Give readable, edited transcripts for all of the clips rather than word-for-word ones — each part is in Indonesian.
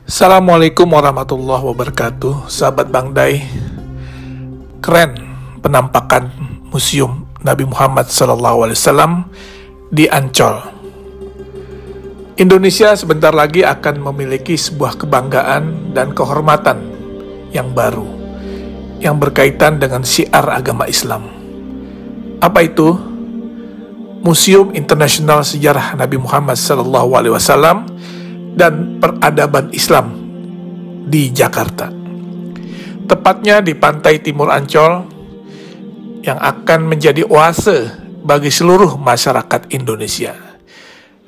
Assalamualaikum warahmatullahi wabarakatuh. Sahabat Bang Day, keren penampakan Museum Nabi Muhammad SAW di Ancol. Indonesia sebentar lagi akan memiliki sebuah kebanggaan dan kehormatan yang baru yang berkaitan dengan syiar agama Islam. Apa itu? Museum Internasional Sejarah Nabi Muhammad SAW dan Peradaban Islam di Jakarta, tepatnya di pantai timur Ancol, yang akan menjadi oase bagi seluruh masyarakat Indonesia,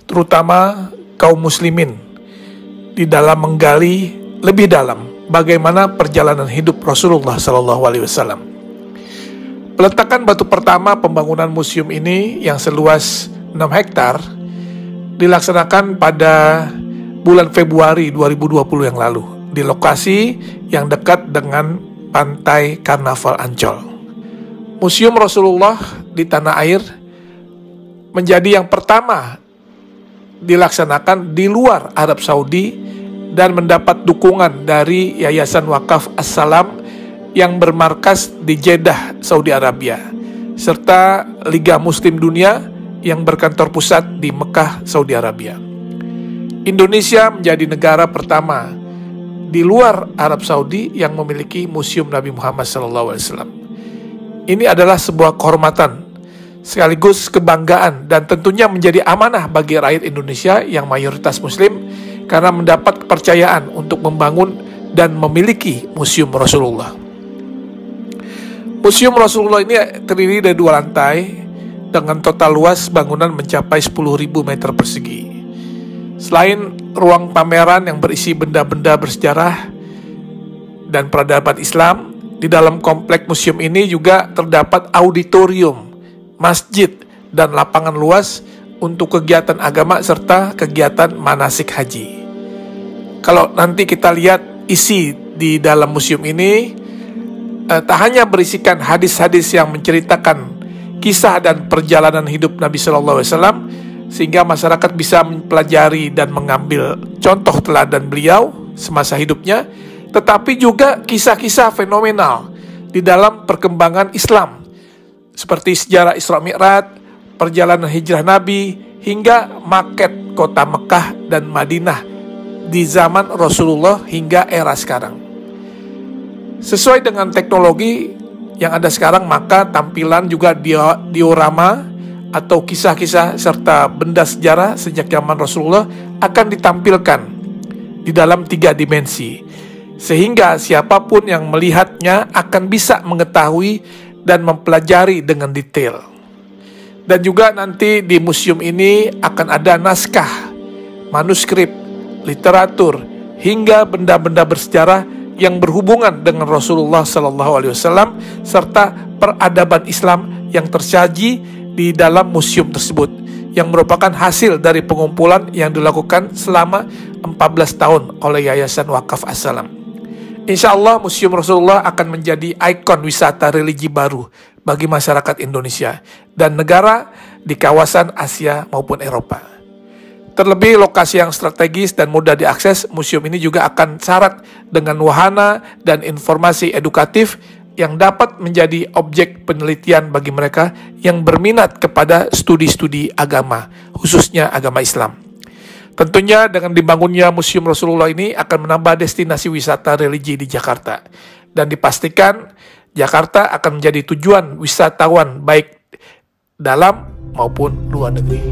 terutama kaum muslimin, di dalam menggali lebih dalam bagaimana perjalanan hidup Rasulullah SAW. Peletakan batu pertama pembangunan museum ini yang seluas 6 hektar dilaksanakan pada bulan Februari 2020 yang lalu di lokasi yang dekat dengan pantai Karnaval Ancol. Museum Rasulullah di tanah air menjadi yang pertama dilaksanakan di luar Arab Saudi dan mendapat dukungan dari Yayasan Wakaf As-Salam yang bermarkas di Jeddah, Saudi Arabia, serta Liga Muslim Dunia yang berkantor pusat di Mekah, Saudi Arabia. Indonesia menjadi negara pertama di luar Arab Saudi yang memiliki Museum Nabi Muhammad SAW. Ini adalah sebuah kehormatan sekaligus kebanggaan dan tentunya menjadi amanah bagi rakyat Indonesia yang mayoritas Muslim karena mendapat kepercayaan untuk membangun dan memiliki Museum Rasulullah. Museum Rasulullah ini terdiri dari 2 lantai dengan total luas bangunan mencapai 10.000 meter persegi. Selain ruang pameran yang berisi benda-benda bersejarah dan peradaban Islam, di dalam komplek museum ini juga terdapat auditorium, masjid, dan lapangan luas untuk kegiatan agama serta kegiatan manasik haji. Kalau nanti kita lihat isi di dalam museum ini, tak hanya berisikan hadis-hadis yang menceritakan kisah dan perjalanan hidup Nabi SAW, sehingga masyarakat bisa mempelajari dan mengambil contoh teladan beliau semasa hidupnya, tetapi juga kisah-kisah fenomenal di dalam perkembangan Islam, seperti sejarah Isra Mi'raj, perjalanan hijrah Nabi, hingga maket kota Mekah dan Madinah di zaman Rasulullah hingga era sekarang. Sesuai dengan teknologi yang ada sekarang, maka tampilan juga diorama atau kisah-kisah serta benda sejarah sejak zaman Rasulullah akan ditampilkan di dalam 3 dimensi, sehingga siapapun yang melihatnya akan bisa mengetahui dan mempelajari dengan detail. Dan juga nanti di museum ini akan ada naskah, manuskrip, literatur, hingga benda-benda bersejarah yang berhubungan dengan Rasulullah SAW serta peradaban Islam yang tersaji di dalam museum tersebut, yang merupakan hasil dari pengumpulan yang dilakukan selama 14 tahun oleh Yayasan Wakaf As-Salam. Insya Allah Museum Rasulullah akan menjadi ikon wisata religi baru bagi masyarakat Indonesia dan negara di kawasan Asia maupun Eropa. Terlebih lokasi yang strategis dan mudah diakses, museum ini juga akan syarat dengan wahana dan informasi edukatif yang dapat menjadi objek penelitian bagi mereka yang berminat kepada studi-studi agama, khususnya agama Islam. Tentunya dengan dibangunnya Museum Rasulullah ini akan menambah destinasi wisata religi di Jakarta, dan dipastikan Jakarta akan menjadi tujuan wisatawan baik dalam maupun luar negeri.